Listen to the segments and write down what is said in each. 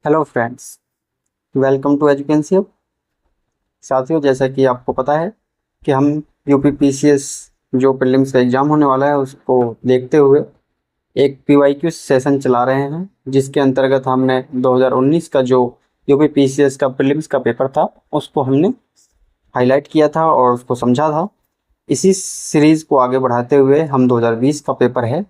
Hello friends, welcome to Educancy Hub. साथियों, जैसा कि आपको पता है कि हम यूपीपीसीएस जो प्रीलिम्स का एग्ज़ाम होने वाला है उसको देखते हुए एक पीवाईक्यू सेशन चला रहे हैं, जिसके अंतर्गत हमने 2019 का जो यूपीपीसीएस का प्रीलिम्स का पेपर था उसको हमने हाईलाइट किया था और उसको समझा था। इसी सीरीज़ को आगे बढ़ाते हुए हम 2020 का पेपर है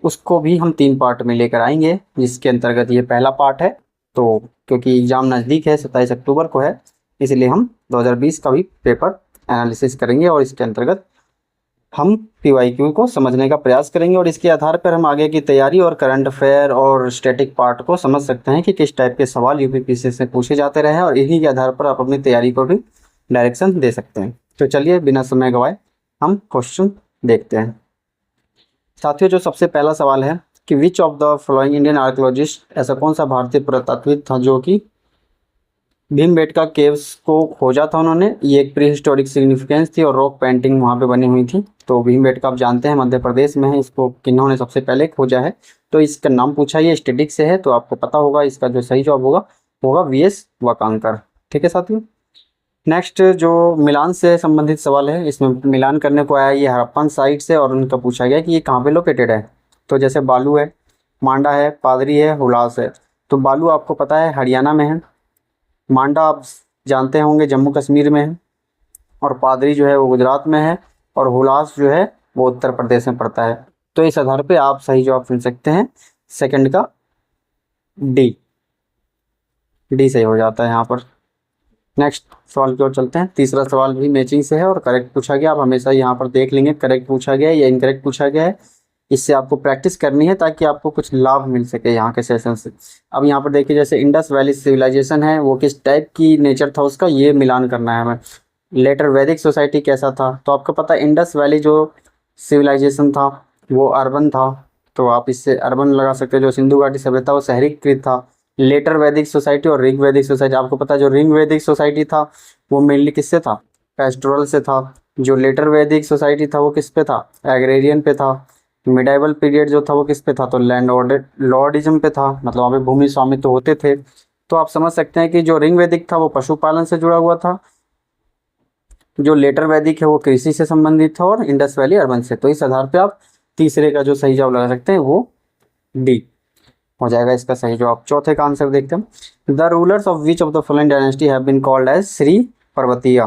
उसको भी हम 3 पार्ट में लेकर आएंगे, जिसके अंतर्गत ये पहला पार्ट है। तो क्योंकि एग्ज़ाम नज़दीक है, 27 अक्टूबर को है, इसलिए हम 2020 का भी पेपर एनालिसिस करेंगे और इसके अंतर्गत हम पीवाईक्यू को समझने का प्रयास करेंगे और इसके आधार पर हम आगे की तैयारी और करंट अफेयर और स्टैटिक पार्ट को समझ सकते हैं कि किस टाइप के सवाल यूपीपीसीएस से पूछे जाते रहे और इन्हीं के आधार पर आप अपनी तैयारी को भी डायरेक्शन दे सकते हैं। तो चलिए बिना समय गवाए हम क्वेश्चन देखते हैं। साथियों, जो सबसे पहला सवाल है कि विच of the following Indian archaeologist, ऐसा कौन सा भारतीय पुरातत्वविद था जो कि भीमबेटका केव्स को खोजा था उन्होंने। ये एक प्री हिस्टोरिक सिग्निफिकेंस थी और रॉक पेंटिंग वहाँ पे बनी हुई थी। तो भीमबेटका आप जानते हैं मध्य प्रदेश में है, इसको किन्होंने सबसे पहले खोजा है। तो इसका नाम पूछा, ये स्टेटिक से है तो आपको पता होगा इसका जो सही जवाब होगा होगा वीएस वाकांकर। ठीक है साथियों। नेक्स्ट जो मिलान से संबंधित सवाल है, इसमें मिलान करने को आया ये हड़प्पन साइट से और उनका पूछा गया कि ये कहाँ पे लोकेटेड है। तो जैसे बालू है, मांडा है, पादरी है, हुलास है। तो बालू आपको पता है हरियाणा में है, मांडा आप जानते होंगे जम्मू कश्मीर में है, और पादरी जो है वो गुजरात में है, और हुलास जो है वो उत्तर प्रदेश में पड़ता है। तो इस आधार पे आप सही जवाब चुन सकते हैं, सेकंड का डी। डी सही हो जाता है यहाँ पर। नेक्स्ट सवाल की ओर चलते हैं। तीसरा सवाल भी मैचिंग से है और करेक्ट पूछा गया। आप हमेशा यहाँ पर देख लेंगे करेक्ट पूछा गया है या इनकरेक्ट पूछा गया है, इससे आपको प्रैक्टिस करनी है ताकि आपको कुछ लाभ मिल सके यहाँ के सेशन से। अब यहाँ पर देखिए, जैसे इंडस वैली सिविलाइजेशन है वो किस टाइप की नेचर था उसका, ये मिलान करना है हमें। लेटर वैदिक सोसाइटी कैसा था, तो आपको पता है इंडस वैली जो सिविलाइजेशन था वो अर्बन था, तो आप इससे अर्बन लगा सकते हो। जो सिंधु घाटी सभ्यता वो शहरीकृत था। लेटर वैदिक सोसाइटी और रिंग वैदिक सोसाइटी, आपको पता है जो रिंग वैदिक सोसाइटी था वो मेनली किससे था, पेस्टोरल से था। जो लेटर वैदिक सोसाइटी था वो किस पे था, एग्रेरियन पे था। मिडाइवल पीरियड जो था वो किस पे था, तो लैंड लॉर्डिज्म पे था, मतलब वहाँ पे भूमि स्वामित्व होते थे। तो आप समझ सकते हैं कि जो रिंग वैदिक था वो पशुपालन से जुड़ा हुआ था, जो लेटर वैदिक है वो कृषि से संबंधित था, और इंडस वैली अर्बन से। तो इस आधार पे आप तीसरे का जो सही जवाब लगा सकते हैं वो डी हो जाएगा इसका सही जवाब। चौथे का आंसर देखते हैं। The rulers of which of the following dynasty have been called as Shri Parvatiya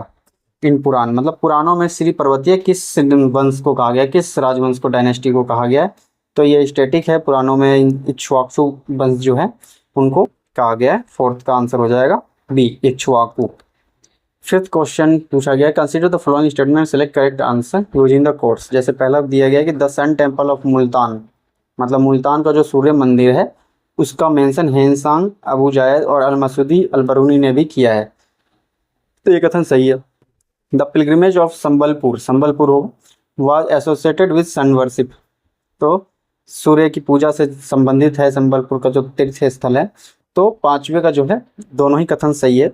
in पुराण, मतलब पुराणों में श्री पर्वतीय किस वंश को कहा गया, किस राजवंश को, डायनेस्टी को कहा गया है। तो ये स्टैटिक है, पुराणों में इक्ष्वाकु वंश जो है उनको कहा गया है। फोर्थ का आंसर हो जाएगा बी, इक्ष्वाकु। फिफ्थ क्वेश्चन पूछा गया, consider the following statement, select correct answer using the codes. जैसे पहला दिया गया कि the sun temple of Multan, मतलब मुल्तान का जो सूर्य मंदिर है उसका मेंशन हेनसांग, अबू जायद और अल मसूदी अल बरूनी ने भी किया है। तो ये कथन सही है। The pilgrimage of Sambalpur, Sambalpur who, was associated with sun worship. तो सूर्य की पूजा से संबंधित है संबलपुर का जो तीर्थ स्थल है। तो पांचवे का जो है दोनों ही कथन सही है,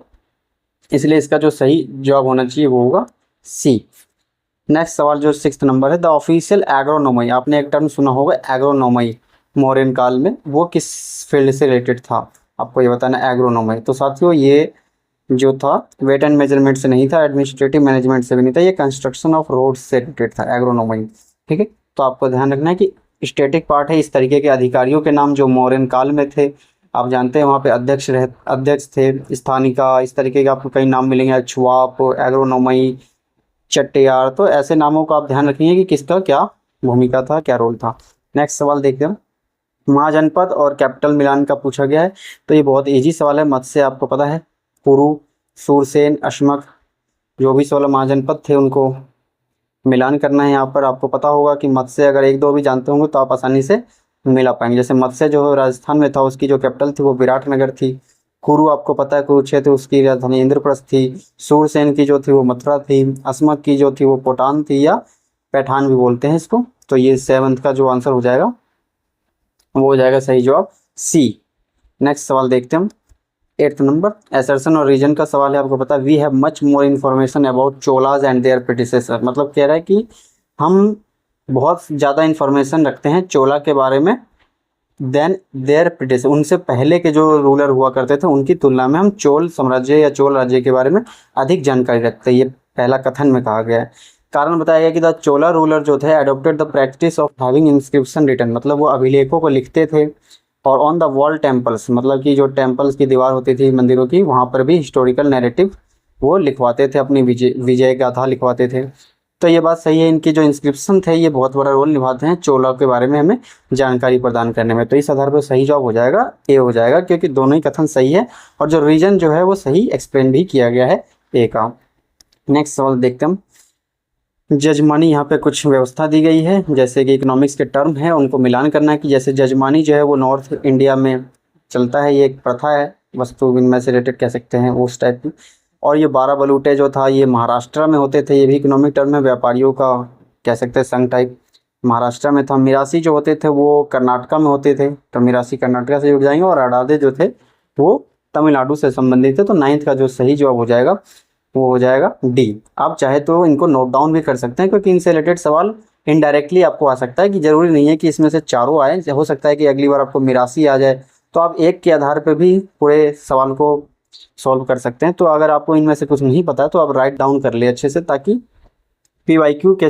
इसलिए इसका जो सही जवाब होना चाहिए वो होगा सी। नेक्स्ट सवाल जो सिक्स्थ नंबर है, द ऑफिशियल एग्रोनोमी, आपने एक टर्म सुना होगा एग्रोनोमी मौर्यन काल में, वो किस फील्ड से रिलेटेड था, आपको ये बताना एग्रोनोमी। तो साथियों ये जो था वेट एंड मेजरमेंट से नहीं था, एडमिनिस्ट्रेटिव मैनेजमेंट से भी नहीं था, ये कंस्ट्रक्शन ऑफ रोड से रिलेटेड था एग्रोनोमी। ठीक है, तो आपको ध्यान रखना है कि स्टैटिक पार्ट है, इस तरीके के अधिकारियों के नाम जो मौर्यन काल में थे, आप जानते हैं वहाँ पे अध्यक्ष थे, स्थानिका, इस तरीके के आपको कई नाम मिलेंगे, छुआप, एग्रोनोमी, चट्टियार। तो ऐसे नामों का आप ध्यान रखिए कि किसका क्या भूमिका था, क्या रोल था। नेक्स्ट सवाल देखते हैं। महाजनपद और कैपिटल मिलान का पूछा गया है। तो ये बहुत इजी सवाल है, मत्स्य आपको पता है, कुरु, सूरसेन, अश्मक, जो भी 16 महाजनपद थे उनको मिलान करना है। यहाँ पर आपको पता होगा कि मत्स्य अगर एक दो भी जानते होंगे तो आप आसानी से मिला पाएंगे। जैसे मत्स्य जो राजस्थान में था उसकी जो कैपिटल थी वो विराटनगर थी। कुरु आपको पता है कुरुक्षेत्र, उसकी राजधानी इंद्रप्रस्थ थी। सूरसेन की जो थी वो मथुरा थी। अश्मक की जो थी वो पोटान थी, या पैठान भी बोलते हैं इसको। तो ये सेवंथ का जो आंसर हो जाएगा वो हो जाएगा सही जवाब सी। नेक्स्ट सवाल देखते हैं हम। एट्थ नंबर, एसर्शन और रीजन का सवाल है। आपको पता है we have much more information about Cholas and their predecessor, मतलब कह रहा है कि हम बहुत ज़्यादा इन्फॉर्मेशन रखते हैं चोला के बारे में देन देयर प्रिडेसेसर, उनसे पहले के जो रूलर हुआ करते थे उनकी तुलना में हम चोल साम्राज्य या चोल राज्य के बारे में अधिक जानकारी रखते हैं, ये पहला कथन में कहा गया है। कारण बताया गया कि द चोला रूलर जो थे adopted the practice of having inscription written, मतलब वो अभिलेखों को लिखते थे और ऑन द वॉल टेम्पल्स, मतलब कि जो टेम्पल्स की दीवार होती थी मंदिरों की, वहाँ पर भी हिस्टोरिकल नैरेटिव वो लिखवाते थे, अपनी विजय गाथा लिखवाते थे। तो ये बात सही है, इनकी जो इंस्क्रिप्शन थे ये बहुत बड़ा रोल निभाते हैं चोला के बारे में हमें जानकारी प्रदान करने में। तो इस आधार पर सही जवाब हो जाएगा ए हो जाएगा, क्योंकि दोनों ही कथन सही है और जो रीजन जो है वो सही एक्सप्लेन भी किया गया है ए का। नेक्स्ट सवाल देखते हम। जजमानी, यहाँ पे कुछ व्यवस्था दी गई है, जैसे कि इकोनॉमिक्स के टर्म है उनको मिलान करना है कि जैसे जजमानी जो है वो नॉर्थ इंडिया में चलता है, ये एक प्रथा है, वस्तु विनिमय से रिलेटेड कह सकते हैं उस टाइप की। और ये 12 बलूटे जो था ये महाराष्ट्र में होते थे, ये भी इकोनॉमिक टर्म है, व्यापारियों का कह सकते हैं संघ टाइप महाराष्ट्र में था। मिरासी जो होते थे वो कर्नाटका में होते थे, तो मिरासी कर्नाटका से जुड़ जाएंगे। और अड़ादे जो थे वो तमिलनाडु से संबंधित थे। तो 9th का जो सही जवाब हो जाएगा वो हो जाएगा डी। आप चाहे तो इनको नोट डाउन भी कर सकते हैं, क्योंकि इनसे रिलेटेड सवाल इनडायरेक्टली आपको आ सकता है, कि जरूरी नहीं है कि इसमें से चारों आए, हो सकता है कि अगली बार आपको मिरासी आ जाए, तो आप एक के आधार पर भी पूरे सवाल को सॉल्व कर सकते हैं। तो अगर आपको इनमें से कुछ नहीं पता तो आप राइट डाउन कर ले अच्छे से, ताकि PYQ के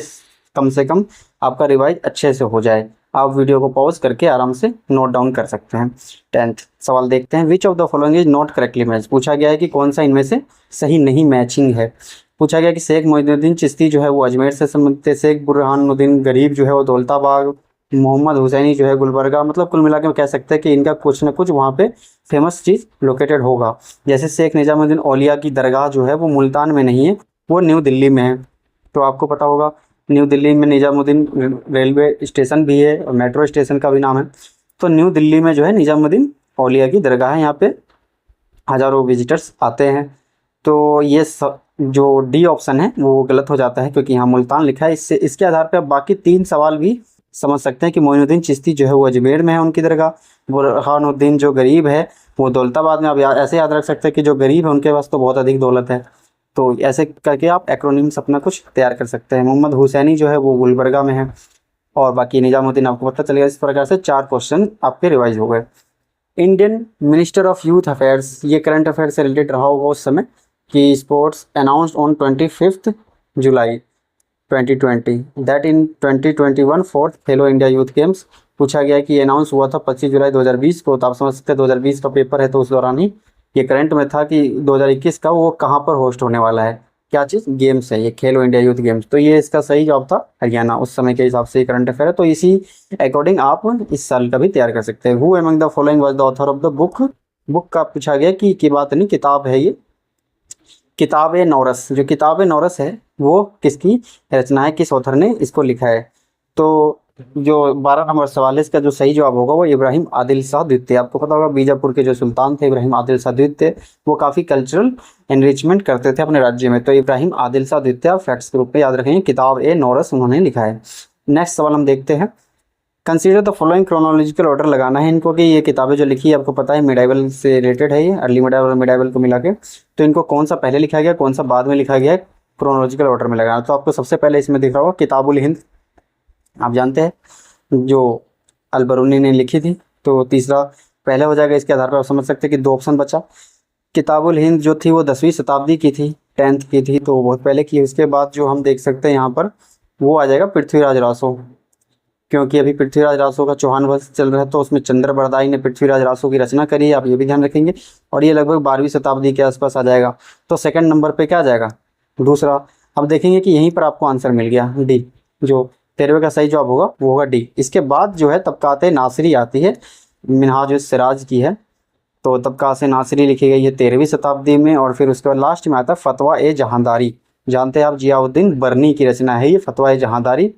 कम से कम आपका रिवाइज अच्छे से हो जाए। आप वीडियो को पॉज करके आराम से नोट डाउन कर सकते हैं। 10th सवाल देखते हैं। Which of the following is not correctly match, पूछा गया है कि कौन सा इनमें से सही नहीं मैचिंग है। पूछा गया कि शेख मोइनुद्दीन चिश्ती जो है वो अजमेर से संबंधित है, शेख बुरहानुद्दीन गरीब जो है वो दौलताबाद, मोहम्मद हुसैनी जो है गुलबर्गा। मतलब कुल मिला के कह सकते हैं कि इनका कुछ ना कुछ वहाँ पे फेमस चीज़ लोकेटेड होगा। जैसे शेख निजामुद्दीन औलिया की दरगाह जो है वो मुल्तान में नहीं है, वो न्यू दिल्ली में है। तो आपको पता होगा न्यू दिल्ली में निजामुद्दीन रेलवे स्टेशन भी है और मेट्रो स्टेशन का भी नाम है। तो न्यू दिल्ली में जो है निजामुद्दीन औलिया की दरगाह है, यहाँ पे हज़ारों विजिटर्स आते हैं। तो ये जो डी ऑप्शन है वो गलत हो जाता है, क्योंकि यहाँ मुल्तान लिखा है। इससे इसके आधार पर आप बाकी 3 सवाल भी समझ सकते हैं कि मोइनुद्दीन चिश्ती जो है वो अजमेर में है उनकी दरगाह, बुरहानुद्दीन जो गरीब है वो दौलताबाद में। आप ऐसे याद रख सकते हैं कि जो गरीब है उनके पास तो बहुत अधिक दौलत है। तो ऐसे करके आप एक्रोनिम्स अपना कुछ तैयार कर सकते हैं। मोहम्मद हुसैनी जो है वो गुलबर्गा में है, और बाकी निजामुद्दीन आपको पता चलेगा। इस प्रकार से 4 क्वेश्चन आपके रिवाइज हो गए। Indian minister of youth affairs, ये करंट अफेयर से रिलेटेड रहा होगा उस समय, कि sports announced on 25 July 2020 that in 2021 4th Khelo India youth games. पूछा गया कि अनाउंस हुआ था 25 जुलाई 2020 को। तो आप समझ सकते हैं 2020 का पेपर है, तो उस दौरान ही ये करंट में था कि 2021 का वो कहाँ पर होस्ट होने वाला है, क्या चीज़, गेम्स है ये खेलो इंडिया यूथ गेम्स। तो ये इसका सही जवाब था हरियाणा, उस समय के हिसाब से ये करंट अफेयर है। तो इसी अकॉर्डिंग आप इस साल का भी तैयार कर सकते हैं। Who among the following was the author of the book, book का पूछा गया कि बात नहीं, किताब है ये, किताब-ए नौरस। जो किताब-ए नौरस है वो किसकी रचना है, किस ऑथर ने इसको लिखा है। तो जो 12 नंबर सवाल है इसका जो सही जवाब होगा वो इब्राहिम आदिल शाह द्वितीय। आपको पता होगा बीजापुर के जो सुल्तान थे इब्राहिम आदिल शाह द्वितीय, वो काफ़ी कल्चरल एनरिचमेंट करते थे अपने राज्य में। तो इब्राहिम आदिल शाह द्वितीय फैक्ट्स के रूप में याद रखेंगे, किताब-ए नौरस उन्होंने लिखा है। नेक्स्ट सवाल हम देखते हैं। Consider the following chronological order लगाना है इनको, कि ये किताबें जो लिखी है आपको पता है मिडाइवल से रिलेटेड है, ये अर्ली मिडाइवल और मिडाइवल को मिला के। तो इनको कौन सा पहले लिखा गया कौन सा बाद में लिखा गया है, क्रोनोलॉजिकल ऑर्डर में लगाना। तो आपको सबसे पहले इसमें दिख रहा होगा किताबुल हिंद, आप जानते हैं जो अलबरूनी ने लिखी थी। तो तीसरा पहले हो जाएगा, इसके आधार पर आप समझ सकते हैं कि 2 ऑप्शन बचा। किताबुल हिंद जो थी वो 10वीं शताब्दी की थी, 10th की थी, तो बहुत पहले की। उसके बाद जो हम देख सकते हैं यहाँ पर वो आ जाएगा पृथ्वीराज रासो, क्योंकि अभी पृथ्वीराज रासो का चौहान वंश चल रहा है। तो उसमें चंद्र बरदाई ने पृथ्वीराज रासो की रचना करी है, आप ये भी ध्यान रखेंगे। और ये लगभग 12वीं शताब्दी के आसपास आ जाएगा। तो सेकंड नंबर पे क्या आ जाएगा, दूसरा। अब देखेंगे कि यहीं पर आपको आंसर मिल गया डी, जो 13वें का सही जवाब होगा वो होगा डी। इसके बाद जो है तबकात नासिरी आती है, मिनहाज सिराज की है। तो तबकात नासिरी लिखी गई है 13वीं शताब्दी में। और फिर उसके बाद लास्ट में आता है फतवा ए जहांदारी, जानते हैं आप जियाउद्दीन बर्नी की रचना है ये फतवा ए जहांदारी।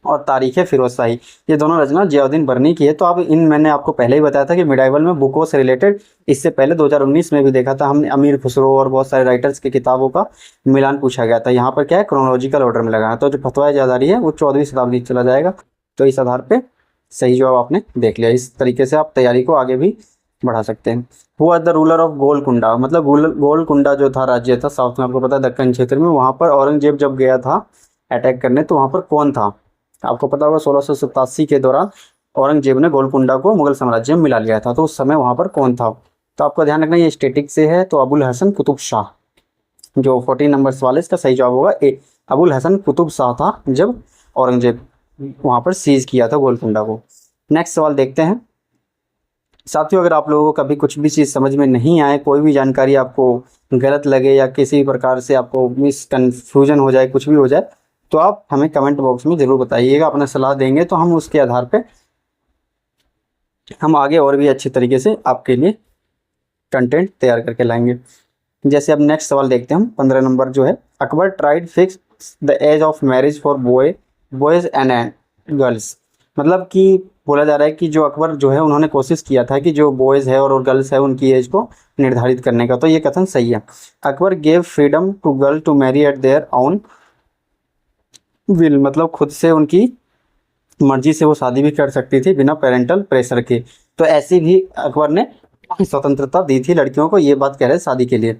और तारीख फिरोज शाही, ये दोनों रचना जियाउद्दीन बर्नी की है। तो आप मैंने आपको पहले ही बताया था कि मिडाइवल में बुकों से रिलेटेड इससे पहले 2019 में भी देखा था हमने, अमीर खुसरो और बहुत सारे राइटर्स की किताबों का मिलान पूछा गया था। यहाँ पर क्या है, क्रोनोलॉजिकल ऑर्डर में लगाना। तो जो फतवा जहांदारी है वो 14वीं शताब्दी चला जाएगा। तो इस आधार पर सही जवाब आपने देख लिया। इस तरीके से आप तैयारी को आगे भी बढ़ा सकते हैं। हुआ द रूलर ऑफ गोलकुंडा, मतलब गोलकुंडा जो था राज्य था साउथ में, आपको पता है दक्कन क्षेत्र में। वहाँ पर औरंगजेब जब गया था अटैक करने, तो वहाँ पर कौन था, आपको पता होगा 1687 के दौरान औरंगजेब ने गोलकुंडा को मुगल साम्राज्य में मिला लिया था, तो उस समय वहाँ पर कौन था? तो आपको ध्यान रखना ये स्टेटिक से है, तो अबुल हसन कुतुब शाह, जो 14 नंबर सवाल है इसका सही जवाब होगा ए। अबुल हसन कुतुब शाह था जब औरंगजेब वहाँ पर सीज किया था गोलकुंडा को। नेक्स्ट सवाल देखते हैं। साथियों, अगर आप लोगों को कभी कुछ भी चीज़ समझ में नहीं आए, कोई भी जानकारी आपको गलत लगे या किसी भी प्रकार से आपको मिसकन्फ्यूजन हो जाए, कुछ भी हो जाए, तो आप हमें कमेंट बॉक्स में ज़रूर बताइएगा, अपना सलाह देंगे, तो हम उसके आधार पे हम आगे और भी अच्छे तरीके से आपके लिए कंटेंट तैयार करके लाएंगे। जैसे अब नेक्स्ट सवाल देखते हैं हम, 15 नंबर जो है, Akbar tried fix the age of marriage for boys and girls. मतलब कि बोला जा रहा है कि जो अकबर जो है उन्होंने कोशिश किया था कि जो बॉयज़ है और गर्ल्स है उनकी एज को निर्धारित करने का, तो ये कथन सही है। Akbar gave freedom to girl to marry at their own will, मतलब खुद से उनकी मर्जी से वो शादी भी कर सकती थी बिना पेरेंटल प्रेशर के। तो ऐसी भी अकबर ने स्वतंत्रता दी थी लड़कियों को, ये बात कह रहे हैं शादी के लिए।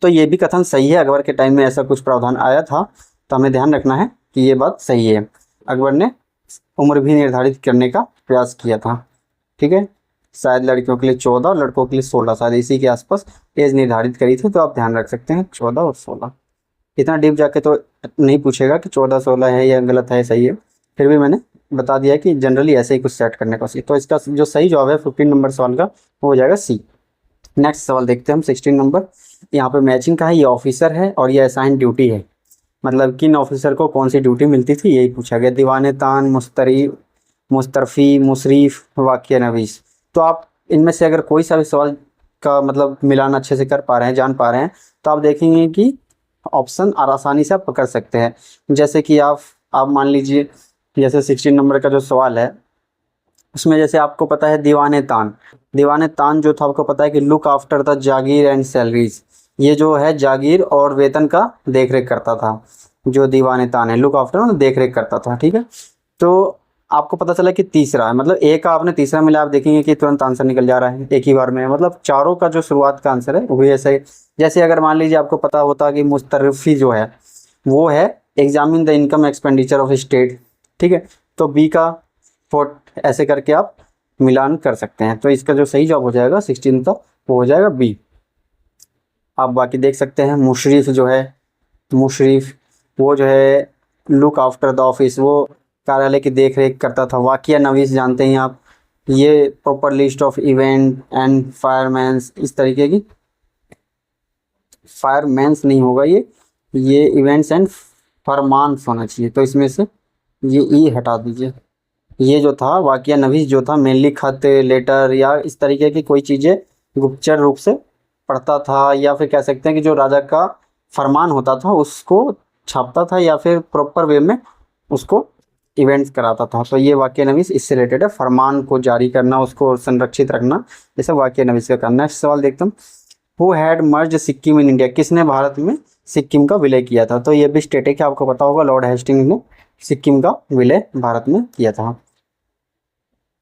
तो ये भी कथन सही है, अकबर के टाइम में ऐसा कुछ प्रावधान आया था, तो हमें ध्यान रखना है कि ये बात सही है। अकबर ने उम्र भी निर्धारित करने का प्रयास किया था, ठीक है। शायद लड़कियों के लिए 14 और लड़कों के लिए 16, शायद इसी के आसपास एज निर्धारित करी थी, तो आप ध्यान रख सकते हैं 14 और 16। इतना डीप जाके तो नहीं पूछेगा कि 14-16 है या गलत है सही है, फिर भी मैंने बता दिया कि जनरली ऐसे ही कुछ सेट करने का। तो इसका जो सही जवाब है 15 नंबर सवाल का वो हो जाएगा सी। नेक्स्ट सवाल देखते हैं हम 16 नंबर। यहाँ पे मैचिंग का है, ये ऑफिसर है और ये असाइन ड्यूटी है, मतलब किन ऑफिसर को कौन सी ड्यूटी मिलती थी यही पूछा गया। दीवाने तान, मुस्तरफ़ी, मुशरीफ, वाक़िया नवीस। तो आप इनमें से अगर कोई सा भी सवाल का मतलब मिलान अच्छे से कर पा रहे हैं, जान पा रहे हैं, तो आप देखेंगे कि ऑप्शन आसानी से आप पकड़ सकते हैं। जैसे कि आप मान लीजिए, जैसे 16 नंबर का जो सवाल है उसमें जैसे आपको पता है दीवाने तान जो था, आपको पता है कि look after the Jagir and salaries, ये जो है जागीर और वेतन का देख रेख करता था। जो दीवाने तान है लुक आफ्टर मतलब देख रेख करता था, ठीक है। तो आपको पता चला कि तीसरा है, मतलब ए का आपने तीसरा मिला, आप देखेंगे कि तुरंत आंसर निकल जा रहा है एक ही बार में, मतलब चारों का जो शुरुआत का आंसर है वो भी ऐसा ही। जैसे अगर मान लीजिए आपको पता होता कि मुस्तरफ़ी जो है वो है examine the income expenditure of state, ठीक है, तो बी का फोर्थ ऐसे करके आप मिलान कर सकते हैं। तो इसका जो सही जवाब हो जाएगा 16 तक वो हो जाएगा बी। आप बाकी देख सकते हैं मुशरीफ जो है, मुशरीफ वो जो है लुक आफ्टर द ऑफिस, वो कार्यालय की देख रेख करता था। वाक़िया नवीस जानते हैं आप, ये proper list of event and firemen's, इस तरीके की, फायरमैन्स नहीं होगा ये इवेंट्स एंड फरमान्स होना चाहिए, तो इसमें से ये ई हटा दीजिए। ये जो था वाक़िया नवीस जो था मेनली खत, लेटर या इस तरीके की कोई चीज़ें गुप्तचर रूप से पढ़ता था, या फिर कह सकते हैं कि जो राजा का फरमान होता था उसको छापता था, या फिर प्रॉपर वे में उसको इवेंट्स कराता था। तो ये वाक़िया नवीस इससे रिलेटेड है, फरमान को जारी करना, उसको संरक्षित रखना, जैसे वाक़िया नवीस का करना। नेक्स्ट सवाल देखता हूँ, who had merge Sikkim in India, किसने भारत में सिक्किम का विलय किया था? तो ये भी स्टेटिक है, आपको पता होगा, लॉर्ड हेस्टिंग्स ने सिक्किम का विलय भारत में किया था।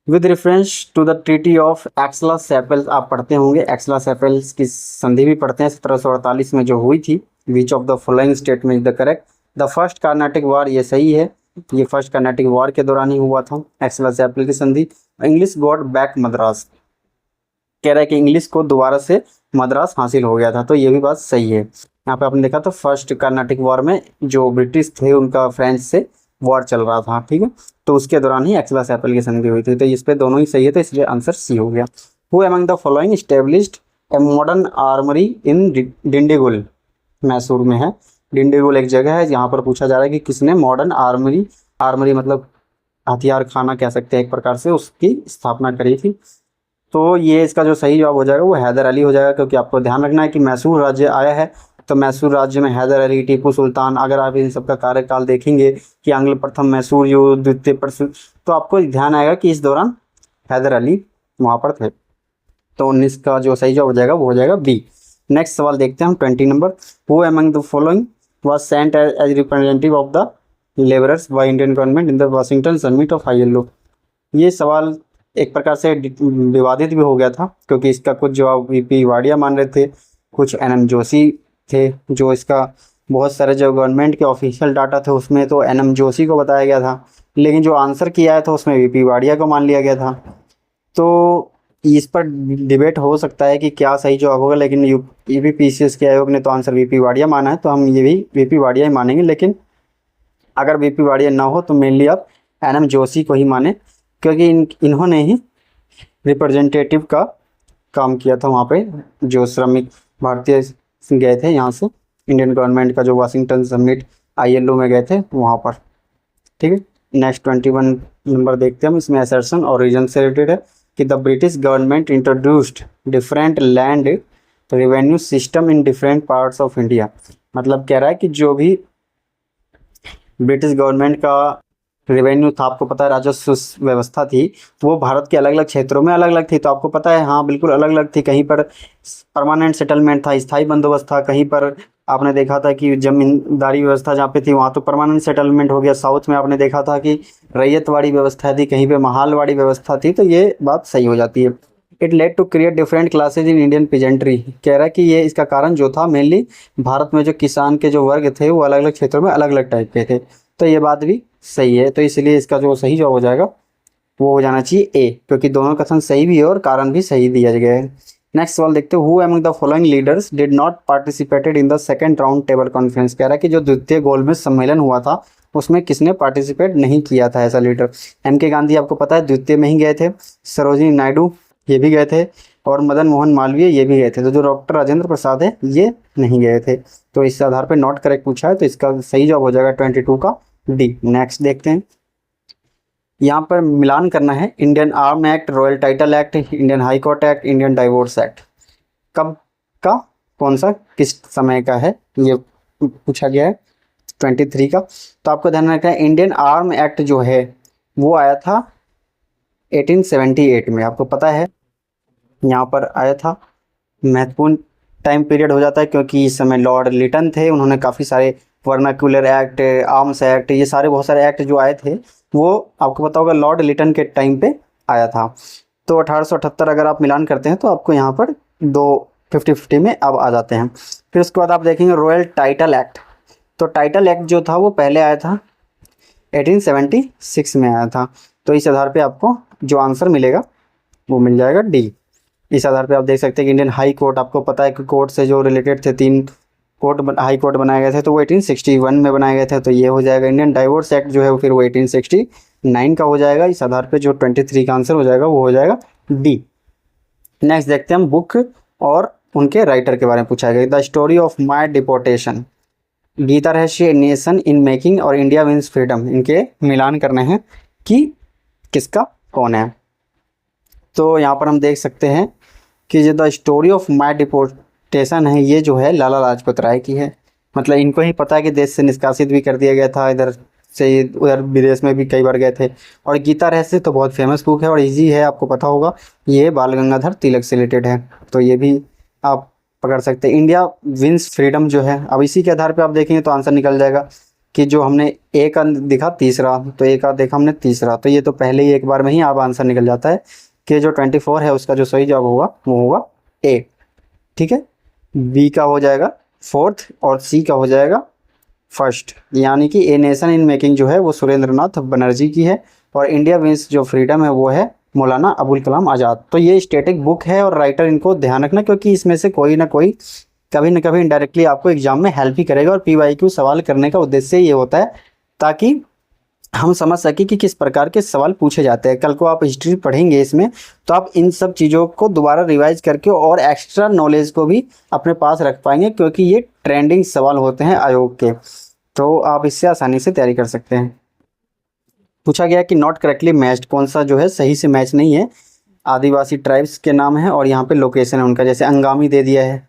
With reference to the treaty of Aix la Chapelle, आप पढ़ते होंगे, एक्सला सैपेल्स की संधि भी पढ़ते हैं, 1748 में जो हुई थी। Which of the following statement is the correct? The first Carnatic war, ये सही है, ये फर्स्ट कार्नाटिक वार के दौरान ही हुआ था एक्सला सैपेल की संधि। इंग्लिश गॉट बैक मद्रास, कह रहा है कि इंग्लिश को दोबारा से मद्रास हासिल हो गया था, तो ये भी बात सही है। यहाँ पे आपने देखा तो फर्स्ट कार्नाटिक वॉर में जो ब्रिटिश थे उनका फ्रेंच से वॉर चल रहा था, ठीक है, तो उसके दौरान ही एक्सला सैपेल की संधि हुई थी। तो इस पे दोनों ही सही है, तो इसलिए आंसर सी हो गया। Who among the following established a modern armoury in Dindigul, Mysore में है। डिंडीगुल एक जगह है जहाँ पर पूछा जा रहा है कि किसने मॉडर्न आर्मरी मतलब हथियार खाना कह सकते हैं एक प्रकार से, उसकी स्थापना करी थी। तो ये इसका जो सही जवाब हो जाएगा वो हैदर अली हो जाएगा, क्योंकि आपको ध्यान रखना है कि मैसूर राज्य आया है, तो मैसूर राज्य में हैदर अली, टीपू सुल्तान, अगर आप इन सबका कार्यकाल देखेंगे कि आंग्ल प्रथम मैसूर युद्ध, द्वितीय तो आपको ध्यान आएगा कि इस दौरान हैदर अली वहाँ पर थे। तो 19 का जो सही जवाब हो जाएगा वो हो जाएगा बी। नेक्स्ट सवाल देखते हैं हम 20 number. Who among the following was sent as representative of the labourers by Indian government in the Washington summit of ILO। ये सवाल एक प्रकार से विवादित भी हो गया था, क्योंकि इसका कुछ जवाब VP वाडिया मान रहे थे, कुछ NM जोशी थे। जो इसका बहुत सारे जो गवर्नमेंट के ऑफिशियल डाटा थे उसमें तो NM जोशी को बताया गया था, लेकिन जो आंसर किया है था उसमें वीपी वाडिया को मान लिया गया था। तो इस पर डिबेट हो सकता है कि क्या सही जवाब होगा, लेकिन यूपीपीसीएस के आयोग ने तो आंसर वीपी वाडिया माना है, तो हम ये भी वीपी वाडिया ही मानेंगे। लेकिन अगर वीपी वाडिया ना हो तो मेनली आप एनएम जोशी को ही माने, क्योंकि इन्होंने ही रिप्रेजेंटेटिव का काम किया था वहाँ पे, जो श्रमिक भारतीय गए थे यहाँ से, इंडियन गवर्नमेंट का जो वाशिंगटन समिट आईएलओ में गए थे वहाँ पर। ठीक है, नेक्स्ट 21 नंबर देखते हैं हम। इसमें असर्शन और रीजन से रिलेटेड है कि the British government introduced different land revenue system in different parts of India. मतलब कह रहा है कि जो भी ब्रिटिश गवर्नमेंट का रेवेन्यू था, आपको पता है राजस्व व्यवस्था थी, तो वो भारत के अलग अलग क्षेत्रों में अलग अलग थी। तो आपको पता है, हाँ बिल्कुल अलग अलग थी। कहीं पर परमानेंट सेटलमेंट था, स्थायी बंदोबस्त था, कहीं पर आपने देखा था कि जमींदारी व्यवस्था जहाँ पे थी वहाँ तो परमानेंट सेटलमेंट हो गया। साउथ में आपने देखा था कि रैयतवाड़ी व्यवस्था थी, कहीं पे महालवाड़ी व्यवस्था थी। तो ये बात सही हो जाती है। It led to create different classes in Indian peasantry. कह रहा है कि ये इसका कारण जो था मेनली भारत में जो किसान के जो वर्ग थे वो अलग अलग क्षेत्रों में अलग अलग टाइप के थे। तो ये बात भी सही है। तो इसलिए इसका जो सही जवाब हो जाएगा वो हो जाना चाहिए ए, क्योंकि दोनों कथन सही भी है और कारण भी सही दिया गया है। नेक्स्ट सवाल देखते हैं, who among the following leaders did not participated in the second round table conference. कह रहा है कि जो द्वितीय गोलमेज सम्मेलन हुआ था उसमें किसने पार्टिसिपेट नहीं किया था ऐसा लीडर। एम के गांधी आपको पता है द्वितीय में ही गए थे, सरोजिनी नायडू ये भी गए थे, और मदन मोहन मालवीय ये भी गए थे। तो जो डॉक्टर राजेंद्र प्रसाद है ये नहीं गए थे। तो इस आधार पर नॉट करेक्ट पूछा है, तो इसका सही जवाब हो जाएगा 22 का डी। नेक्स्ट देखते हैं, यहाँ पर मिलान करना है Indian arm act, royal title act, Indian high court act, Indian divorce act. कब का, कौन सा, किस समय का है ये पूछा गया है 23 का। तो आपको ध्यान रखना है इंडियन आर्म एक्ट जो है वो आया था 1878 में। आपको पता है यहाँ पर आया था। महत्वपूर्ण टाइम पीरियड हो जाता है क्योंकि इस समय लॉर्ड लिटन थे, उन्होंने काफ़ी सारे वर्नाक्यूलर एक्ट, आर्म्स एक्ट, ये सारे बहुत सारे एक्ट जो आए थे वो आपको पता होगा लॉर्ड लिटन के टाइम पे आया था। तो 1878 अगर आप मिलान करते हैं तो आपको यहाँ पर दो 50-50 में अब आ जाते हैं। फिर उसके बाद आप देखेंगे रॉयल टाइटल एक्ट। तो टाइटल एक्ट जो था वो पहले आया था 1876 में आया था। तो इस आधार पे आपको जो आंसर मिलेगा वो मिल जाएगा डी। इस आधार पे आप देख सकते हैं कि इंडियन हाई कोर्ट, आपको पता है कि कोर्ट से जो रिलेटेड थे 3 कोर्ट हाई कोर्ट बनाए गए थे, तो वो 1861 में बनाए गए थे। तो ये हो जाएगा इंडियन डाइवोर्स एक्ट जो है वो फिर वो 1869 का हो जाएगा। इस आधार पे जो 23 का आंसर हो जाएगा वो हो जाएगा डी। नेक्स्ट देखते हैं हम बुक और उनके राइटर के बारे में पूछा गया। The story of my deportation, Gita Rahasya, nation in making और इंडिया विंस फ्रीडम, इनके मिलान करने हैं कि किसका कौन है। तो यहाँ पर हम देख सकते हैं कि जो the story of my deportation है ये जो है लाला लाजपत राय की है। मतलब इनको ही पता है कि देश से निष्कासित भी कर दिया गया था, इधर से उधर विदेश में भी कई बार गए थे। और गीता रहस्य तो बहुत फेमस बुक है और इजी है, आपको पता होगा ये बाल गंगाधर तिलक से रिलेटेड है। तो ये भी आप पकड़ सकते हैं। इंडिया विंस फ्रीडम जो है, अब इसी के आधार पर आप देखेंगे तो आंसर निकल जाएगा कि जो हमने ए का दिखा तीसरा, तो ए का देखा हमने तीसरा, तो ये तो पहले ही एक बार में ही आप आंसर निकल जाता है कि जो 24 है उसका जो सही जवाब होगा वो होगा ए। ठीक है, बी का हो जाएगा 4th और सी का हो जाएगा 1st। यानी कि ए नेशन इन मेकिंग जो है वो सुरेंद्र नाथ बनर्जी की है, और इंडिया विंस जो फ्रीडम है वो है मौलाना अबुल कलाम आज़ाद। तो ये स्टैटिक बुक है और राइटर इनको ध्यान रखना, क्योंकि इसमें से कोई ना कोई कभी ना कभी इनडायरेक्टली आपको एग्जाम में हेल्प ही करेगा। और PYQ सवाल करने का उद्देश्य ये होता है ताकि हम समझ सकें कि किस प्रकार के सवाल पूछे जाते हैं। कल को आप हिस्ट्री पढ़ेंगे इसमें तो आप इन सब चीज़ों को दोबारा रिवाइज करके और एक्स्ट्रा नॉलेज को भी अपने पास रख पाएंगे, क्योंकि ये ट्रेंडिंग सवाल होते हैं आयोग के, तो आप इससे आसानी से तैयारी कर सकते हैं। पूछा गया कि नॉट करेक्टली मैच्ड, कौन सा जो है सही से मैच नहीं है। आदिवासी ट्राइब्स के नाम है और यहाँ पे लोकेशन है उनका, जैसे अंगामी दे दिया है,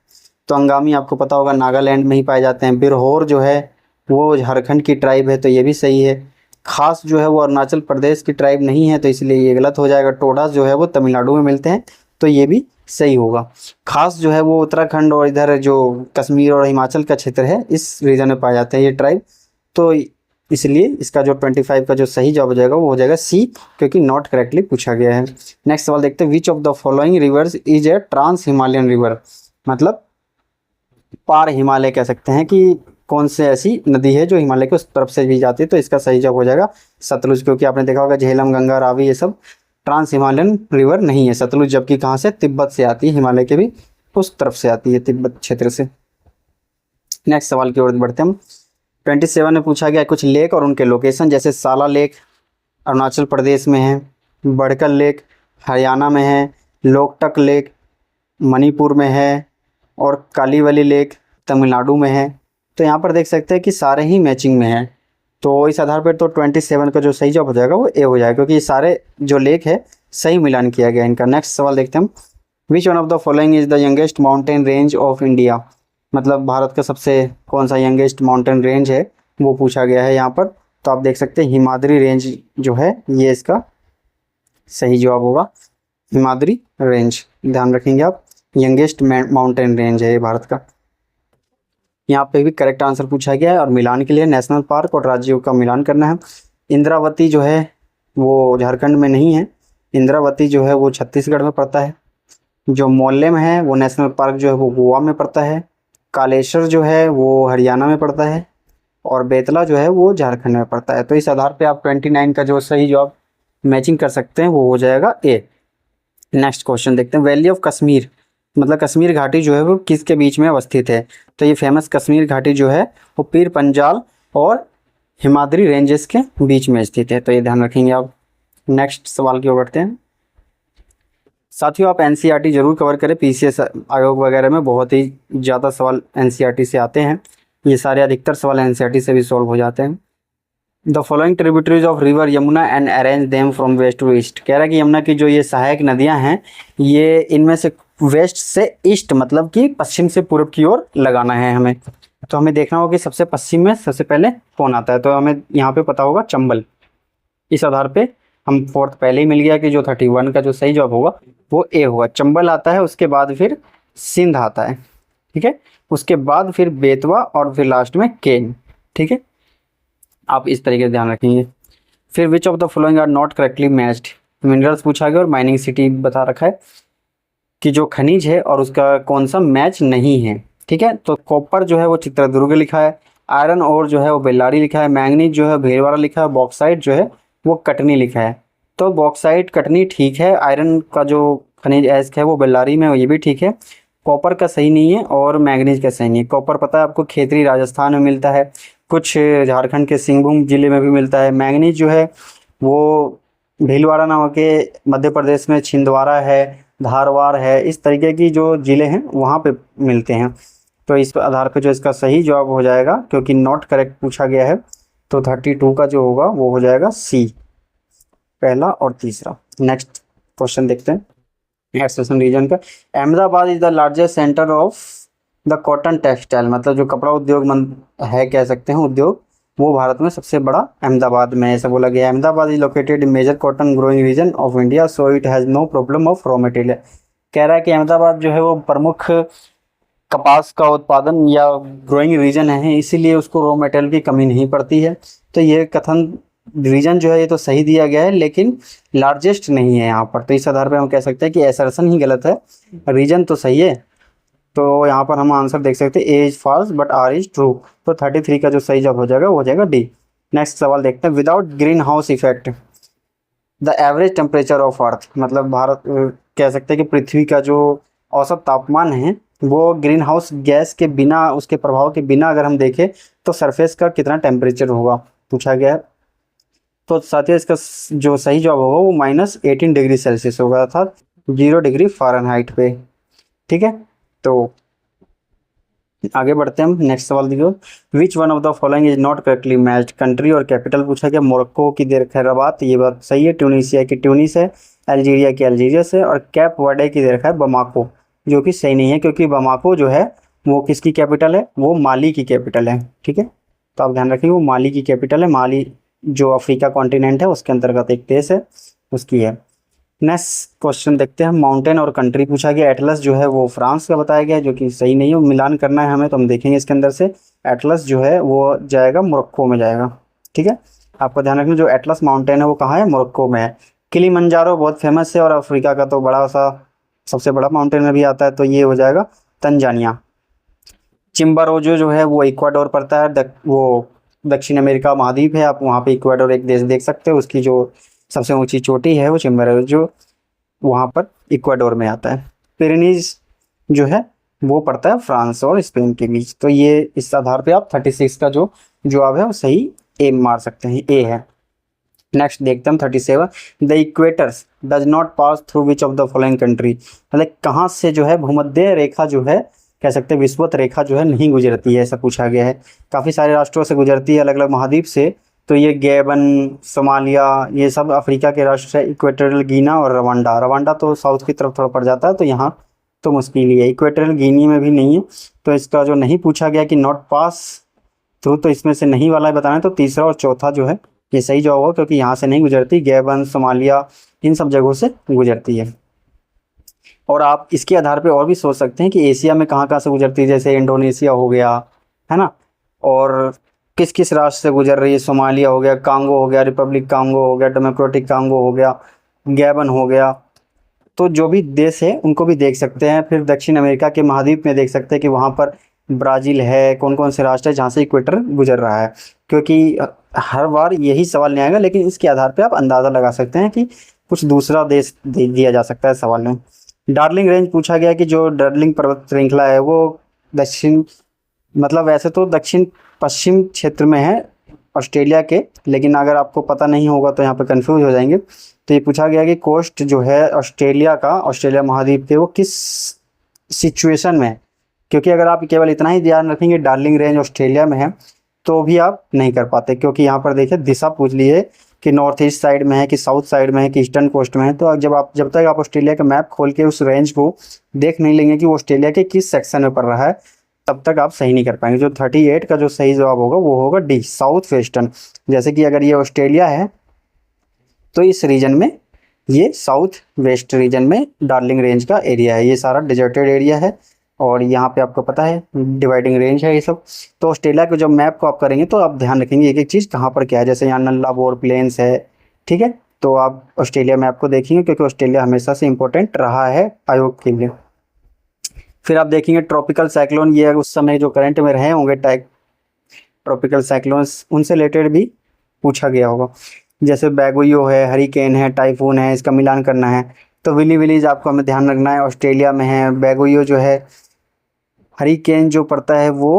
तो अंगामी आपको पता होगा नागालैंड में ही पाए जाते हैं। बिरहोर जो है वो झारखंड की ट्राइब है, तो ये भी सही है। खास जो है वो अरुणाचल प्रदेश की ट्राइब नहीं है, तो इसलिए ये गलत हो जाएगा। टोडा जो है वो तमिलनाडु में मिलते हैं, तो ये भी सही होगा। खास जो है वो उत्तराखंड और इधर जो कश्मीर और हिमाचल का क्षेत्र है इस रीजन में पाए जाते हैं ये ट्राइब, तो इसलिए इसका जो 25 का जो सही जवाब हो जाएगा वो हो जाएगा सी, क्योंकि नॉट करेक्टली पूछा गया है। नेक्स्ट सवाल देखते हैं, which of the following rivers is a trans Himalayan river. मतलब पार हिमालय कह सकते हैं कि कौन से ऐसी नदी है जो हिमालय के उस तरफ से भी जाती है, तो इसका सही जवाब हो जाएगा सतलुज, क्योंकि आपने देखा होगा झेलम, गंगा, रावी ये सब ट्रांस हिमालयन रिवर नहीं है सतलुज, जबकि कहाँ से, तिब्बत से आती है, हिमालय के भी उस तरफ से आती है, तिब्बत क्षेत्र से। नेक्स्ट सवाल की ओर बढ़ते हैं हम। 27 में पूछा गया कुछ लेक और उनके लोकेशन, जैसे साला लेक अरुणाचल प्रदेश में है, बड़कल लेक हरियाणा में है, लोकटक लेक मणिपुर में है, और कालीवली लेक तमिलनाडु में है। तो यहाँ पर देख सकते हैं कि सारे ही मैचिंग में है, तो इस आधार पर तो 27 का जो सही जवाब हो जाएगा वो ए हो जाएगा, क्योंकि ये सारे जो लेक है सही मिलान किया गया इनका। नेक्स्ट सवाल देखते हैं हम। Which one of the following is the youngest mountain range of India, मतलब भारत का सबसे कौन सा यंगेस्ट माउंटेन रेंज है वो पूछा गया है यहाँ पर। तो आप देख सकते हैं हिमाद्री रेंज जो है ये इसका सही जवाब होगा, हिमाद्री रेंज, ध्यान रखेंगे आप, यंगेस्ट माउंटेन रेंज है ये भारत का। यहाँ पे भी करेक्ट आंसर पूछा गया है, और मिलान के लिए नेशनल पार्क और राज्यों का मिलान करना है। इंद्रावती जो है वो झारखंड में नहीं है, इंद्रावती जो है वो छत्तीसगढ़ में पड़ता है। जो मोल्लेम है वो नेशनल पार्क जो है वो गोवा में पड़ता है। कालेश्वर जो है वो हरियाणा में पड़ता है, और बेतला जो है वो झारखंड में पड़ता है। तो इस आधार पे आप 29 का जो सही जवाब मैचिंग कर सकते हैं वो हो जाएगा ए। नेक्स्ट क्वेश्चन देखते हैं। वैली ऑफ कश्मीर, मतलब कश्मीर घाटी जो है वो किसके बीच में अवस्थित है, तो ये फेमस कश्मीर घाटी जो है वो पीर पंजाल और हिमाद्री रेंजेस के बीच में स्थित है, तो ये ध्यान रखेंगे आप। नेक्स्ट सवाल की ओर बढ़ते हैं। साथियों आप एनसीईआरटी जरूर कवर करें, पीसीएस आयोग वगैरह में बहुत ही ज़्यादा सवाल एनसीईआरटी से आते हैं, ये सारे अधिकतर सवाल एनसीईआरटी से भी सॉल्व हो जाते हैं। The following tributaries of river Yamuna and arrange them from west to east, कह रहा है कि यमुना की जो ये सहायक नदियां हैं ये इनमें से वेस्ट से ईस्ट मतलब कि पश्चिम से पूर्व की ओर लगाना है हमें। तो हमें देखना होगा कि सबसे पश्चिम में सबसे पहले कौन आता है, तो हमें यहाँ पे पता होगा चंबल। इस आधार पे हम फोर्थ पहले ही मिल गया कि जो 31 का जो सही जवाब होगा वो ए होगा, चंबल आता है, उसके बाद फिर सिंध आता है, ठीक है, उसके बाद फिर बेतवा और फिर लास्ट में केन, ठीक है, आप इस तरीके से ध्यान रखेंगे। फिर which of the following are not correctly matched, minerals पूछा गया और माइनिंग सिटी बता रखा है कि जो खनिज है और उसका कौन सा मैच नहीं है, ठीक है। तो कॉपर जो है वो चित्रदुर्ग लिखा है, आयरन और जो है वो बेल्लारी लिखा है, मैंगनीज जो है भीलवाड़ा लिखा है, बॉक्साइट जो है वो कटनी लिखा है। तो बॉक्साइट कटनी ठीक है, आयरन का जो खनिज एस्क है वो बेल्लारी में, ये भी ठीक है। कॉपर का सही नहीं है और मैंगनीज का सही नहीं है। कॉपर पता है आपको खेतरी राजस्थान में मिलता है, कुछ झारखंड के सिंहभूम जिले में भी मिलता है। मैंगनीज जो है वो भीलवाड़ा नामक के मध्य प्रदेश में छिंदवाड़ा है, धारवाड़ है, इस तरीके की जो ज़िले हैं वहाँ पे मिलते हैं। तो इस आधार पे जो इसका सही जवाब हो जाएगा, क्योंकि नॉट करेक्ट पूछा गया है, तो 32 का जो होगा वो हो जाएगा सी, पहला और तीसरा। नेक्स्ट क्वेश्चन देखते हैं एक्सटेंशन रीजन का। Ahmedabad is the largest centre of the cotton textile, मतलब जो कपड़ा उद्योग है कह सकते हैं उद्योग, वो भारत में सबसे बड़ा अहमदाबाद में ऐसा बोला गया है। Ahmedabad is located in major cotton growing region of India so it has no problem of raw material, कह रहा है कि अहमदाबाद जो है वो प्रमुख कपास का उत्पादन या ग्रोइंग रीजन है, इसीलिए उसको रॉ मटेरियल की कमी नहीं पड़ती है। तो ये कथन रीजन जो है ये तो सही दिया गया है, लेकिन लार्जेस्ट नहीं है यहाँ पर, तो इस आधार पर हम कह सकते हैं कि असर्शन ही गलत है, रीजन तो सही है। तो यहाँ पर हम आंसर देख सकते हैं A is false but R is true, तो 33 का जो सही जवाब हो जाएगा वो हो जाएगा डी। नेक्स्ट सवाल देखते हैं। Without green house effect the average temperature of earth, मतलब भारत कह सकते हैं कि पृथ्वी का जो औसत तापमान है वो ग्रीन हाउस गैस के बिना, उसके प्रभाव के बिना अगर हम देखें तो सरफेस का कितना टेम्परेचर होगा पूछा गया है। तो साथियों इसका जो सही जवाब होगा वो -18 डिग्री सेल्सियस होगा, अर्थात 0 डिग्री फ़ारेनहाइट पे, ठीक है। तो आगे बढ़ते हैं हम। नेक्स्ट सवाल देखो। Which one of the following is not correctly matched, country और कैपिटल पूछा गया। मोरक्को की देर खैराबात, ये बात सही है। ट्यूनीशिया की ट्यूनिस है, अल्जीरिया की अल्जीरियस है, और कैप वर्डे की देर खैर बमाको, जो कि सही नहीं है, क्योंकि बमाको जो है वो किसकी कैपिटल है, वो माली की कैपिटल है, ठीक है। तो आप ध्यान रखिए वो माली की कैपिटल है, माली जो अफ्रीका कॉन्टिनेंट है उसके अंतर्गत एक देश है, उसकी है। नेक्स्ट क्वेश्चन देखते हैं। माउंटेन और कंट्री पूछा गया। एटलस जो है वो फ्रांस का बताया गया है, जो कि सही नहीं है, मिलान करना है हमें, तो हम देखेंगे इसके अंदर से एटलस जो है वो जाएगा मोरक्को में जाएगा, ठीक है। आपको ध्यान रखना जो एटलस माउंटेन है वो कहाँ है, मोरक्को में है। किलिमंजारो बहुत फेमस है और अफ्रीका का तो बड़ा सा सबसे बड़ा माउंटेन में भी आता है, तो ये हो जाएगा तंजानिया। चिम्बारोजो जो है वो इक्वाडोर पड़ता है, वो दक्षिण अमेरिका महाद्वीप है। आप वहाँ पे इक्वाडोर एक देश देख सकते हो, उसकी जो सबसे ऊंची चोटी है वो चिम्बारोजो वहाँ पर इक्वाडोर में आता है। पिरेनीज जो है वो पड़ता है फ्रांस और स्पेन के बीच। तो ये इस आधार पे आप 36 का जो जवाब है वो सही ए मार सकते हैं, ए है। नेक्स्ट देखते हैं 37, the equators does not pass through which of the following country, मतलब कहाँ से जो है भूमध्य रेखा जो है कह सकते हैं विषुवत रेखा जो है नहीं गुजरती है, ऐसा पूछा गया है। काफ़ी सारे राष्ट्रों से गुजरती है, अलग अलग महाद्वीप से। तो ये गैबन, सोमालिया, ये सब अफ्रीका के राष्ट्र है। इक्वेटोरियल गिनी और रवांडा, रवांडा तो साउथ की तरफ थोड़ा पड़ जाता है, तो यहाँ तो मुश्किल ही है। इक्वेटोरियल गिनी में भी नहीं है, तो इसका जो नहीं पूछा गया कि नॉट पास थ्रू, तो इसमें से नहीं वाला बताना है। तो तीसरा और चौथा जो है ये सही जवाब होगा, क्योंकि यहाँ से नहीं गुजरती। गैबन, सोमालिया इन सब जगहों से गुजरती है। और आप इसके आधार पे और भी सोच सकते हैं कि एशिया में कहाँ कहाँ से गुजरती है, जैसे इंडोनेशिया हो गया है ना, और किस किस राष्ट्र से गुजर रही है। सोमालिया हो गया, कांगो हो गया, रिपब्लिक कांगो हो गया, डेमोक्रेटिक कांगो हो गया, गैबन हो गया। तो जो भी देश है उनको भी देख सकते हैं। फिर दक्षिण अमेरिका के महाद्वीप में देख सकते हैं कि वहाँ पर ब्राज़ील है, कौन कौन से राष्ट्र है जहाँ से इक्वेटर गुजर रहा है। क्योंकि हर बार यही सवाल नहीं आएगा, लेकिन इसके आधार पे आप अंदाज़ा लगा सकते हैं कि कुछ दूसरा देश दिया जा सकता है सवाल में। डार्लिंग रेंज पूछा गया कि जो डार्लिंग पर्वत श्रृंखला है वो दक्षिण, मतलब वैसे तो दक्षिण पश्चिम क्षेत्र में है ऑस्ट्रेलिया के, लेकिन अगर आपको पता नहीं होगा तो यहाँ पे कंफ्यूज हो जाएंगे। तो ये पूछा गया कि कोस्ट जो है ऑस्ट्रेलिया का, ऑस्ट्रेलिया महाद्वीप के, वो किस सिचुएशन में है। क्योंकि अगर आप केवल इतना ही ध्यान रखेंगे डार्लिंग रेंज ऑस्ट्रेलिया में है तो भी आप नहीं कर पाते, क्योंकि यहाँ पर देखिए दिशा पूछ ली है कि नॉर्थ ईस्ट साइड में है कि साउथ साइड में है कि ईस्टर्न कोस्ट में है। तो जब तक आप ऑस्ट्रेलिया का मैप खोल के उस रेंज को देख नहीं लेंगे कि वो ऑस्ट्रेलिया के किस सेक्शन में पड़ रहा है, तब तक आप सही नहीं कर पाएंगे। जो 38 का जो सही जवाब होगा वो होगा डी, साउथ वेस्टर्न। जैसे कि अगर ये ऑस्ट्रेलिया है तो इस रीजन में, ये साउथ वेस्ट रीजन में डार्लिंग रेंज का एरिया है। ये सारा डिजर्टेड एरिया है और यहाँ पे आपको पता है डिवाइडिंग रेंज है ये सब। तो ऑस्ट्रेलिया के जब मैप को आप करेंगे तो आप ध्यान रखेंगे एक एक चीज़ कहाँ पर क्या है। जैसे यहाँ नल्ला बोर प्लेन्स है, ठीक है, तो आप ऑस्ट्रेलिया मैप को देखेंगे, क्योंकि ऑस्ट्रेलिया हमेशा से इंपॉर्टेंट रहा है आयोग के लिए। फिर आप देखेंगे ट्रॉपिकल साइक्लोन, ये उस समय जो करंट में रहे होंगे ट्रॉपिकल साइक्लोन्स, उनसे रिलेटेड भी पूछा गया होगा। जैसे बैगुयो है, हरिकेन है, टाइफून है, इसका मिलान करना है। तो विली विलीज आपको हमें ध्यान रखना है, ऑस्ट्रेलिया में है। बैगुयो जो है, हरिकेन जो पड़ता है वो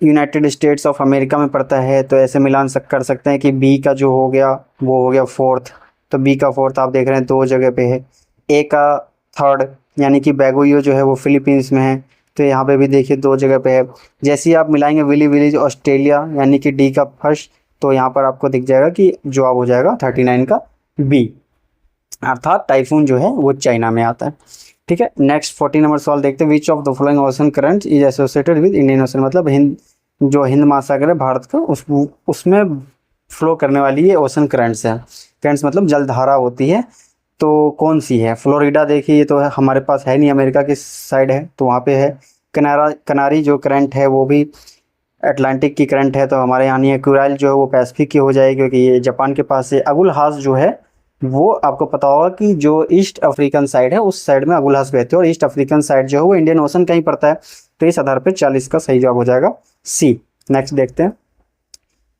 यूनाइटेड स्टेट्स ऑफ अमेरिका में पड़ता है। तो ऐसे मिलान कर सकते हैं कि बी का जो हो गया वो हो गया फोर्थ। तो बी का फोर्थ आप देख रहे हैं दो जगह पे है। ए का थर्ड यानी कि बैगुयो जो है वो फिलीपींस में है, तो यहाँ पे भी देखिए दो जगह पे है। जैसे ही आप मिलाएंगे विली विलीज ऑस्ट्रेलिया यानी कि डी का फर्स्ट, तो यहाँ पर आपको दिख जाएगा कि जवाब हो जाएगा 39 का बी, अर्थात टाइफून जो है वो चाइना में आता है। ठीक है, नेक्स्ट 40 नंबर सवाल देखते हैं। Which of the following ocean current is associated with Indian ocean, मतलब जो हिंद महासागर है भारत का, उसमें फ्लो करने वाली ये ओशन करंट्स है। करंट्स मतलब जलधारा होती है, तो कौन सी है। फ्लोरिडा देखिए, ये तो है हमारे पास है नहीं, अमेरिका की साइड है तो वहाँ पे है। कनारी जो करंट है वो भी अटलांटिक की करंट है, तो हमारे यहाँ नहीं है। कुराइल जो है वो पैसिफिक की हो जाएगी, क्योंकि ये जापान के पास है। अगुलहास जो है वो आपको पता होगा कि जो ईस्ट अफ्रीकन साइड है उस साइड में अगुलहास बहते हैं, और ईस्ट अफ्रीकन साइड जो है वो इंडियन ओशन कहीं पड़ता है। तो इस आधार पर 40 का सही जवाब हो जाएगा सी। नेक्स्ट देखते हैं,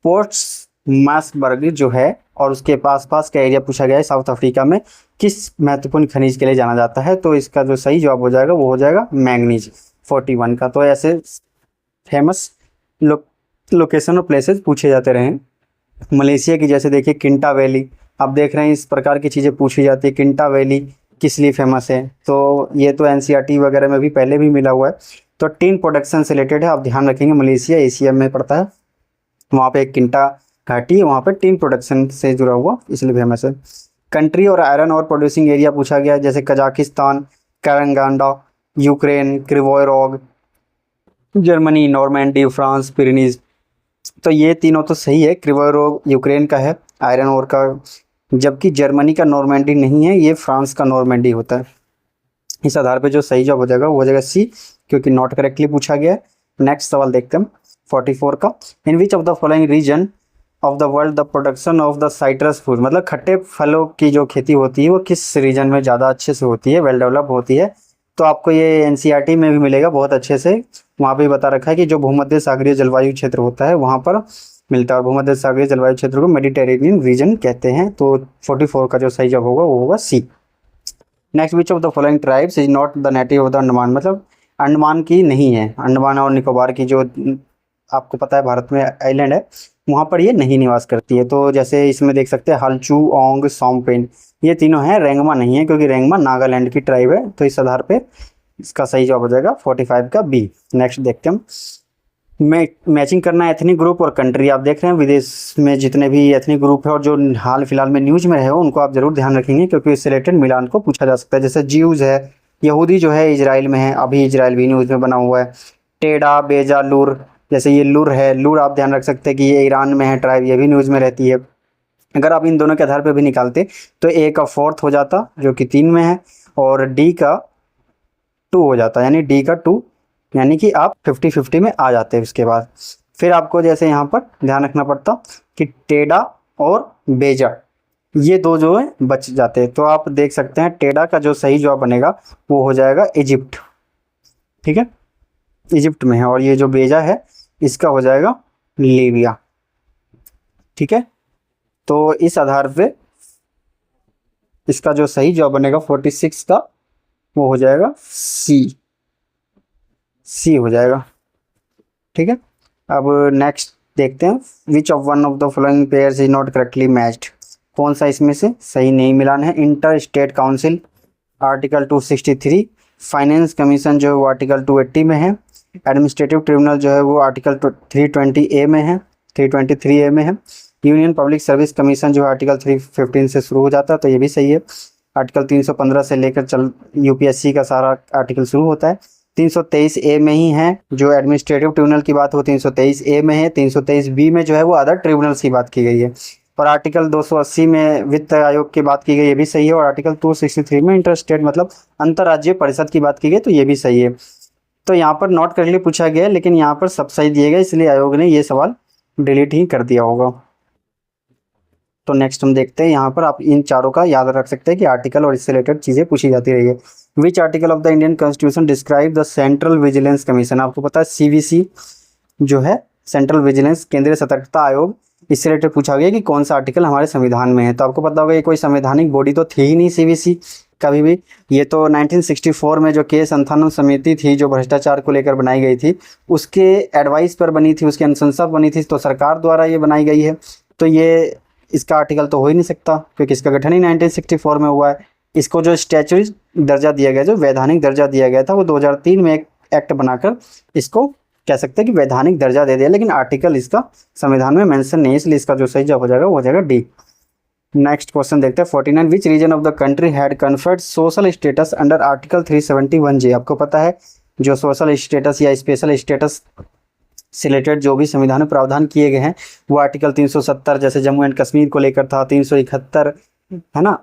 पोर्ट्समस्बर्ग जो है और उसके पास का एरिया पूछा गया है, साउथ अफ्रीका में किस महत्वपूर्ण खनिज के लिए जाना जाता है। तो इसका जो सही जवाब हो जाएगा वो हो जाएगा मैंगनीज, 41 का। तो ऐसे फेमस लोकेशन और प्लेसेस पूछे जाते रहे। मलेशिया की जैसे देखिए किंटा वैली, आप देख रहे हैं इस प्रकार की चीज़ें पूछी जाती है। किंटा वैली किस लिए फेमस है, तो ये तो एनसीईआरटी वगैरह में भी पहले भी मिला हुआ है। तो टीन प्रोडक्शन से रिलेटेड है, आप ध्यान रखेंगे। मलेशिया एशिया में पड़ता है, वहाँ पे एक किंटा घाटी है, वहाँ पे टीन प्रोडक्शन से जुड़ा हुआ इसलिए फेमस है। कंट्री और आयरन और प्रोड्यूसिंग एरिया पूछा गया है, जैसे कजाकिस्तान, करांगांडा, यूक्रेन, क्रिवोय रोग, जर्मनी, नॉर्मैंडी, फ्रांस, पिरेनीज। तो ये तीनों तो सही है। क्रिवोय रोग यूक्रेन का है आयरन ओर का, जबकि जर्मनी का नॉर्मैंडी नहीं है, ये फ्रांस का नॉर्मैंडी होता है। इस आधार पे जो सही जवाब हो जाएगा वो हो जाएगा सी, क्योंकि नॉट करेक्टली पूछा गया है। नेक्स्ट सवाल देखते हैं 44 का। In which of the following region of the world the production of the citrus fruit, मतलब खट्टे फलों की जो खेती होती है वो किस रीजन में ज़्यादा अच्छे से होती है, वेल डेवलप होती है। तो आपको ये एनसीईआरटी में भी मिलेगा बहुत अच्छे से। वहाँ पे बता रखा है कि जो भूमध्य सागरीय जलवायु क्षेत्र होता है वहाँ पर मिलता है। भूमध्य सागरीय जलवायु क्षेत्र को मेडिटेरेनियन रीजन कहते हैं। तो 44 का जो सही जवाब होगा वो होगा C. Next, which of the following tribes is not the native of the Andaman, मतलब अंडमान की नहीं है, अंडमान और निकोबार की जो आपको पता है भारत में आइलैंड है वहाँ पर ये नहीं निवास करती है। तो जैसे इसमें देख सकते हैं हल्चू, ओंग, सोमपेन, ये तीनों हैं, रेंगमा नहीं है क्योंकि रेंगमा नागालैंड की ट्राइब है। तो इस आधार पे इसका सही जवाब हो जाएगा 45 का बी। नेक्स्ट देखते हैं हम, मैचिंग करना है एथनिक ग्रुप और कंट्री। आप देख रहे हैं विदेश में जितने भी एथनिक ग्रुप है और जो हाल फिलहाल में न्यूज में है उनको आप जरूर ध्यान रखेंगे क्योंकि इससे रिलेटेड मिलान को पूछा जा सकता है। जैसे ज्यूज है, यहूदी जो है इजराइल में है, अभी इजराइल भी न्यूज में बना हुआ है। टेडा, बेजा, लूर, जैसे ये लूर है, लूर आप ध्यान रख सकते हैं कि ये ईरान में है ट्राइब, ये भी न्यूज में रहती है। अगर आप इन दोनों के आधार पर भी निकालते तो ए का 4th हो जाता जो कि 3 में है, और डी का 2 हो जाता, यानी डी का 2, यानी कि आप 50-50 में आ जाते हैं। उसके बाद फिर आपको जैसे यहाँ पर ध्यान रखना पड़ता कि टेडा और बेजा ये दो जो है बच जाते हैं। तो आप देख सकते हैं टेडा का जो सही जवाब बनेगा वो हो जाएगा इजिप्ट, ठीक है, इजिप्ट में है, और ये जो बेजा है इसका हो जाएगा लीबिया, ठीक है। तो इस आधार पे इसका जो सही जवाब बनेगा 46 का वो हो जाएगा सी, सी हो जाएगा, ठीक है। अब नेक्स्ट देखते हैं, which of one of the following pairs is not correctly matched, कौन सा इसमें से सही नहीं मिलान है। Inter state council article 263, finance commission जो है वो आर्टिकल 280 में है, एडमिनिस्ट्रेटिव ट्रिब्यूनल जो है वो आर्टिकल 320A में है, 323A में है, यूनियन पब्लिक सर्विस कमीशन जो है आर्टिकल 315 से शुरू हो जाता है, तो ये भी सही है। आर्टिकल 315 से लेकर चल यूपीएससी का सारा आर्टिकल शुरू होता है। 323A में ही है जो एडमिनिस्ट्रेटिव ट्रिब्यूनल की बात हो 323A में है, 323B में जो है वो अदर ट्रिब्यूनल्स की बात की गई है, और आर्टिकल 280 में वित्त आयोग की बात की गई, ये भी सही है, और आर्टिकल 263 में इंटर स्टेट मतलब अंतर्राज्यीय परिषद की बात की गई, तो ये भी सही है। तो यहाँ पर नॉट करेक्टली पूछा गया है लेकिन यहाँ पर सब सही दिए गए, इसलिए आयोग ने ये सवाल डिलीट ही कर दिया होगा। तो नेक्स्ट हम देखते हैं, यहाँ पर आप इन चारों का याद रख सकते हैं कि आर्टिकल और इससे रिलेटेड चीज़ें पूछी जाती रही है। Which article of the Indian constitution describe the central vigilance commission, आपको पता है CVC जो है सेंट्रल विजिलेंस केंद्रीय सतर्कता आयोग, इससे रिलेटेड पूछा गया कि कौन सा आर्टिकल हमारे संविधान में है। तो आपको पता होगा ये कोई संवैधानिक बॉडी तो थी ही नहीं CVC कभी भी, ये तो 1964 में जो केस संथान समिति थी जो भ्रष्टाचार को लेकर बनाई गई थी उसके एडवाइस पर बनी थी, उसकी अनुशंसा बनी थी, तो सरकार द्वारा ये बनाई गई है। तो ये इसका आर्टिकल तो हो ही नहीं सकता क्योंकि इसका गठन ही 1964 में हुआ है। इसको जो स्टैच्यूटरी दर्जा दिया गया, जो वैधानिक दर्जा दिया गया था, वो 2003 में एक एक्ट बनाकर इसको कह सकते हैं कि वैधानिक दर्जा दे दिया, लेकिन आर्टिकल इसका संविधान में मेंशन नहीं है, इसलिए इसका जो सही जवाब हो जाएगा वो हो जाएगा डी। नेक्स्ट क्वेश्चन देखते हैं 49, which region of the country had conferred social status under article 371J, आपको पता है जो सोशल स्टेटस या स्पेशल स्टेटस से रिलेटेड जो भी संविधान में प्रावधान किए गए हैं वो आर्टिकल 370 जैसे जम्मू एंड कश्मीर को लेकर था, 371 है ना,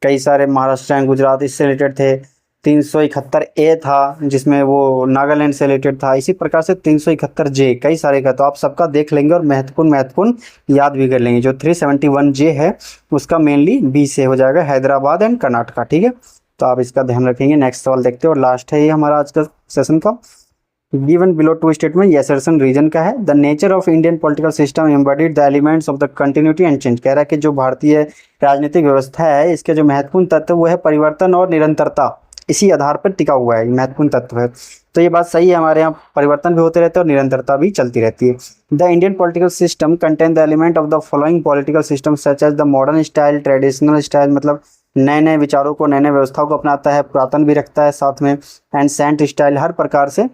कई सारे महाराष्ट्र एंड गुजरात इससे रिलेटेड थे, 371A था जिसमें वो नागालैंड से रिलेटेड था, इसी प्रकार से 371J कई सारे का, तो आप सबका देख लेंगे और महत्वपूर्ण याद भी कर लेंगे। जो 371J है उसका मेनली बी से हो जाएगा, हैदराबाद एंड कर्नाटका, ठीक है, तो आप इसका ध्यान रखेंगे। नेक्स्ट सवाल देखते हैं और लास्ट है ये हमारा आज का सेशन का। गिवन बिलो टू स्टेटमेंट, ये असर्शन रीजन का है। The nature of Indian political system embodied the elements of the continuity and change, कह रहा है कि जो भारतीय राजनीतिक व्यवस्था है इसके जो महत्वपूर्ण तत्व वो है परिवर्तन और निरंतरता, इसी आधार पर टिका हुआ है, महत्वपूर्ण तत्व है। तो ये बात सही है, हमारे यहाँ परिवर्तन भी होते रहते हैं और निरंतरता भी चलती रहती है। The Indian political system contain the element of the following political system such as the modern style, traditional style, मतलब नए नए विचारों को, नए नए व्यवस्थाओं को अपनाता है, पुरातन भी रखता है साथ में, एंड सेंट स्टाइल, हर प्रकार से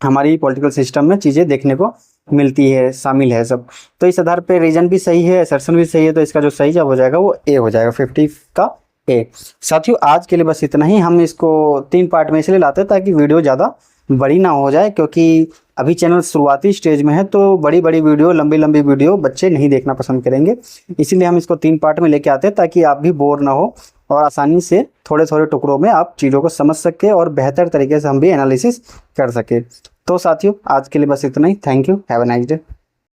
हमारी पॉलिटिकल सिस्टम में चीज़ें देखने को मिलती है, शामिल है सब। तो इस आधार पे रीजन भी सही है, असर्शन भी सही है, तो इसका जो सही जवाब हो जाएगा वो ए हो जाएगा, 50 का ए। साथियों आज के लिए बस इतना ही, हम इसको 3 पार्ट में इसलिए लाते हैं ताकि वीडियो ज़्यादा बड़ी ना हो जाए, क्योंकि अभी चैनल शुरुआती स्टेज में है तो बड़ी बड़ी वीडियो, लंबी लंबी वीडियो बच्चे नहीं देखना पसंद करेंगे, इसीलिए हम इसको 3 पार्ट में लेके आते हैं ताकि आप भी बोर ना हो और आसानी से थोड़े थोड़े टुकड़ों में आप चीज़ों को समझ सके और बेहतर तरीके से हम भी एनालिसिस कर सके। तो साथियों आज के लिए बस इतना ही, thank you, have a nice day.